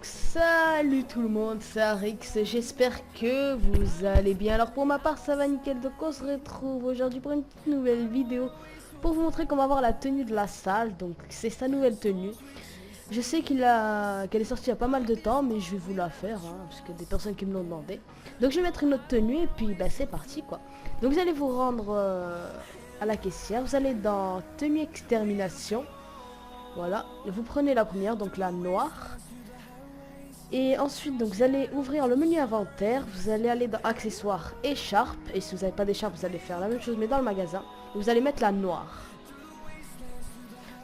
Donc salut tout le monde, c'est Arix, j'espère que vous allez bien. Alors pour ma part ça va nickel, donc on se retrouve aujourd'hui pour une petite nouvelle vidéo pour vous montrer comment avoir la tenue de la salle. Donc c'est sa nouvelle tenue. Je sais qu'elle est sortie il y a pas mal de temps, mais je vais vous la faire, parce que des personnes qui me l'ont demandé. Donc je vais mettre une autre tenue et puis bah, c'est parti quoi. Donc vous allez vous rendre à la caissière, vous allez dans tenue extermination. Voilà, vous prenez la première, donc la noire. Et ensuite, donc vous allez ouvrir le menu inventaire, vous allez aller dans accessoires écharpe, et si vous n'avez pas d'écharpe, vous allez faire la même chose mais dans le magasin. Vous allez mettre la noire.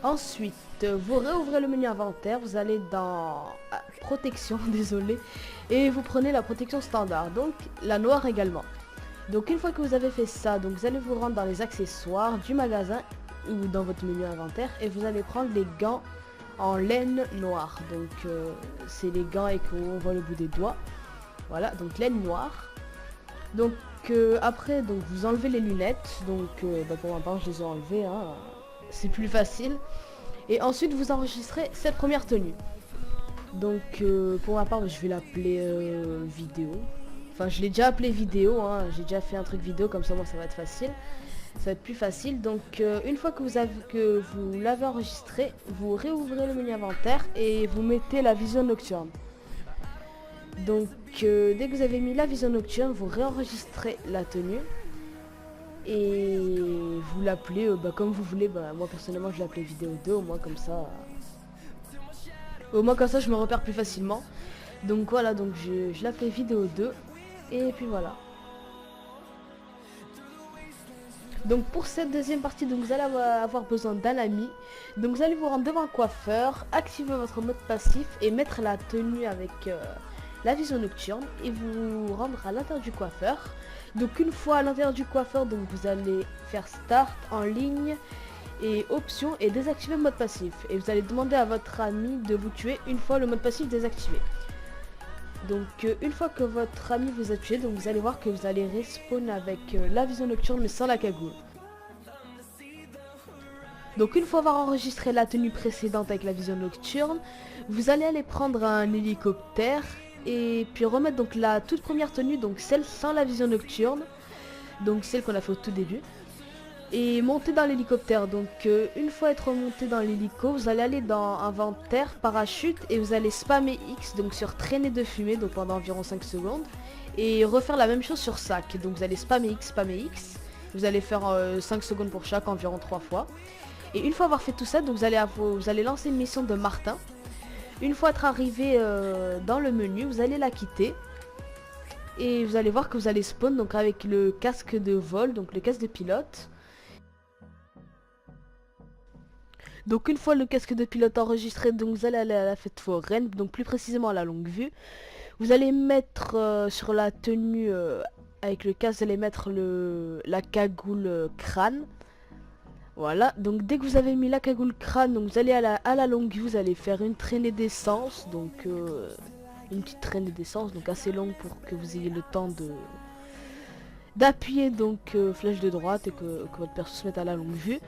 Ensuite, vous réouvrez le menu inventaire, vous allez dans protection, désolé, et vous prenez la protection standard, donc la noire également. Donc une fois que vous avez fait ça, donc vous allez vous rendre dans les accessoires du magasin ou dans votre menu inventaire et vous allez prendre les gants en laine noire. Donc c'est les gants et qu'on voit le bout des doigts. Voilà, donc laine noire. Donc après, donc vous enlevez les lunettes. Donc pour ma part, je les ai enlevées. C'est plus facile. Et ensuite, vous enregistrez cette première tenue. Donc pour ma part, je vais l'appeler vidéo. Enfin, je l'ai déjà appelé vidéo. J'ai déjà fait un truc vidéo, comme ça, moi, ça va être facile. Ça va être plus facile. Donc une fois que vous l'avez enregistré, vous réouvrez le menu inventaire et vous mettez la vision nocturne. Donc dès que vous avez mis la vision nocturne, vous réenregistrez la tenue et vous l'appelez comme vous voulez. Moi personnellement je l'appelais vidéo 2, au moins comme ça je me repère plus facilement. Donc voilà, donc je l'appelais vidéo 2 et puis voilà. Donc pour cette deuxième partie, donc vous allez avoir besoin d'un ami. Donc vous allez vous rendre devant un coiffeur, activer votre mode passif et mettre la tenue avec la vision nocturne et vous rendre à l'intérieur du coiffeur. Donc une fois à l'intérieur du coiffeur, donc vous allez faire start en ligne et options et désactiver le mode passif. Et vous allez demander à votre ami de vous tuer une fois le mode passif désactivé. Donc une fois que votre ami vous a tué, donc vous allez voir que vous allez respawn avec la vision nocturne mais sans la cagoule. Donc une fois avoir enregistré la tenue précédente avec la vision nocturne, vous allez aller prendre un hélicoptère et puis remettre donc la toute première tenue, donc celle sans la vision nocturne, donc celle qu'on a fait au tout début, et monter dans l'hélicoptère. Donc une fois être monté dans l'hélico, vous allez aller dans inventaire, parachute et vous allez spammer X, donc sur traînée de fumée, donc pendant environ 5 secondes, et refaire la même chose sur sac. Donc vous allez spammer X, vous allez faire 5 secondes pour chaque, environ 3 fois. Et une fois avoir fait tout ça, donc vous allez lancer une mission de Martin. Une fois être arrivé dans le menu, vous allez la quitter. Et vous allez voir que vous allez spawn donc avec le casque de vol, donc le casque de pilote. Donc une fois le casque de pilote enregistré, donc vous allez aller à la fête foraine, donc plus précisément à la longue vue. Vous allez mettre sur la tenue avec le casque, vous allez mettre la cagoule crâne. Voilà, donc dès que vous avez mis la cagoule crâne, donc vous allez à la longue vue, vous allez faire une traînée d'essence, donc une petite traînée d'essence, donc assez longue pour que vous ayez le temps d'appuyer donc flèche de droite et que votre perso se mette à la longue vue.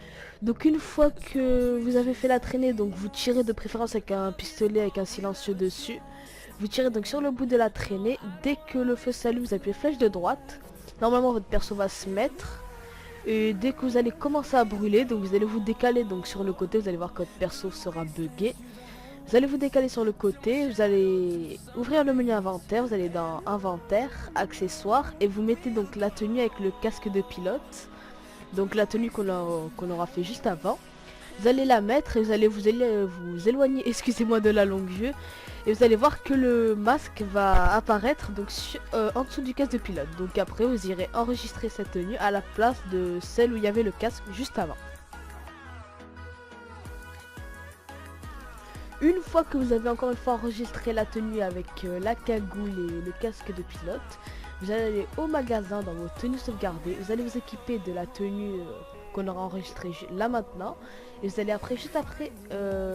Donc une fois que vous avez fait la traînée, donc vous tirez de préférence avec un pistolet avec un silencieux dessus. Vous tirez donc sur le bout de la traînée, dès que le feu s'allume, vous appuyez flèche de droite. Normalement votre perso va se mettre. Et dès que vous allez commencer à brûler, donc vous allez vous décaler donc sur le côté, vous allez voir que votre perso sera bugué. Vous allez vous décaler sur le côté, vous allez ouvrir le menu inventaire, vous allez dans inventaire, accessoires et vous mettez donc la tenue avec le casque de pilote. Donc la tenue qu'on aura fait juste avant. Vous allez la mettre et vous allez vous éloigner, excusez-moi, de la longue vue. Et vous allez voir que le masque va apparaître donc en dessous du casque de pilote. Donc après vous irez enregistrer cette tenue à la place de celle où il y avait le casque juste avant. Une fois que vous avez encore une fois enregistré la tenue avec la cagoule et le casque de pilote, vous allez aller au magasin dans vos tenues sauvegardées. Vous allez vous équiper de la tenue qu'on aura enregistrée là maintenant. Et vous allez juste après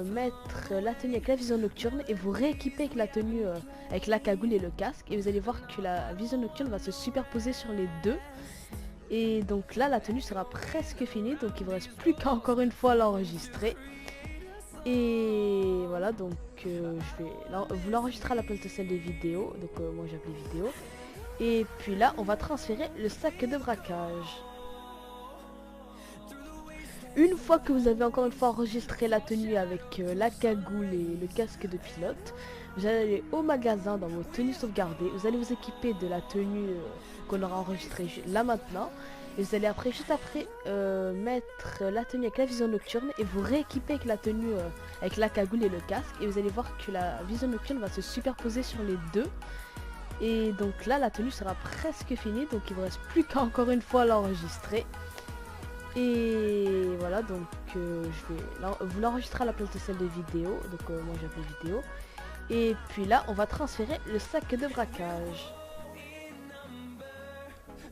mettre la tenue avec la vision nocturne et vous rééquiper avec la tenue avec la cagoule et le casque. Et vous allez voir que la vision nocturne va se superposer sur les deux. Et donc là la tenue sera presque finie. Donc il ne vous reste plus qu'à encore une fois l'enregistrer. Et voilà, donc je vais vous l'enregistrer à la place de celle des vidéos. Donc moi j'ai appelé vidéo. Et puis là, on va transférer le sac de braquage. Une fois que vous avez encore une fois enregistré la tenue avec la cagoule et le casque de pilote, vous allez aller au magasin dans vos tenues sauvegardées. Vous allez vous équiper de la tenue qu'on aura enregistrée là maintenant. Et vous allez après, juste après, mettre la tenue avec la vision nocturne et vous rééquiper avec la tenue avec la cagoule et le casque. Et vous allez voir que la vision nocturne va se superposer sur les deux. Et donc là, la tenue sera presque finie. Donc il ne vous reste plus qu'à encore une fois l'enregistrer. Et voilà, donc je vais vous l'enregistrer à la place de celle des vidéos. Donc moi j'ai appelé vidéo. Et puis là, on va transférer le sac de braquage.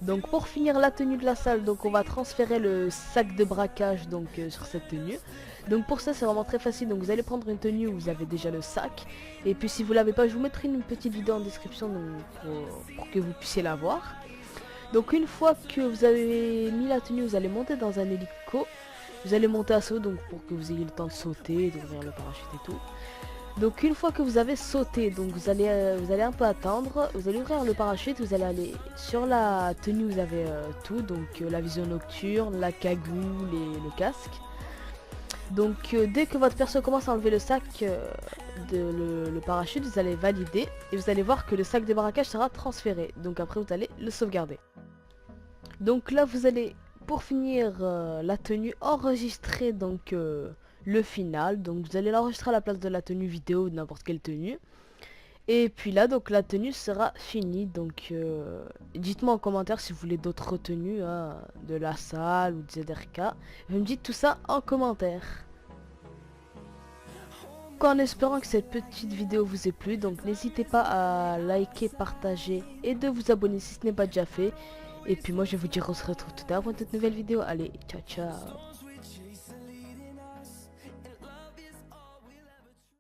Donc pour finir la tenue de la salle, donc on va transférer le sac de braquage donc sur cette tenue. Donc pour ça c'est vraiment très facile. Donc vous allez prendre une tenue où vous avez déjà le sac. Et puis si vous l'avez pas, je vous mettrai une petite vidéo en description donc, pour que vous puissiez la voir. Donc une fois que vous avez mis la tenue, vous allez monter dans un hélico. Vous allez monter à saut donc pour que vous ayez le temps de sauter, d'ouvrir le parachute et tout. Donc une fois que vous avez sauté, donc vous allez un peu attendre, vous allez ouvrir le parachute, vous allez aller sur la tenue, vous avez tout, donc la vision nocturne, la cagoule et le casque. Donc dès que votre perso commence à enlever le sac le parachute, vous allez valider et vous allez voir que le sac de braquage sera transféré. Donc après vous allez le sauvegarder. Donc là vous allez, pour finir la tenue, enregistrer donc le final. Donc vous allez l'enregistrer à la place de la tenue vidéo ou de n'importe quelle tenue. Et puis là donc la tenue sera finie. Donc dites-moi en commentaire si vous voulez d'autres tenues de la salle ou de ZRK. Vous me dites tout ça en commentaire. En espérant que cette petite vidéo vous ait plu, donc n'hésitez pas à liker, partager et de vous abonner si ce n'est pas déjà fait. Et puis moi je vais vous dire on se retrouve tout à l'heure pour une toute nouvelle vidéo. Allez, ciao ciao.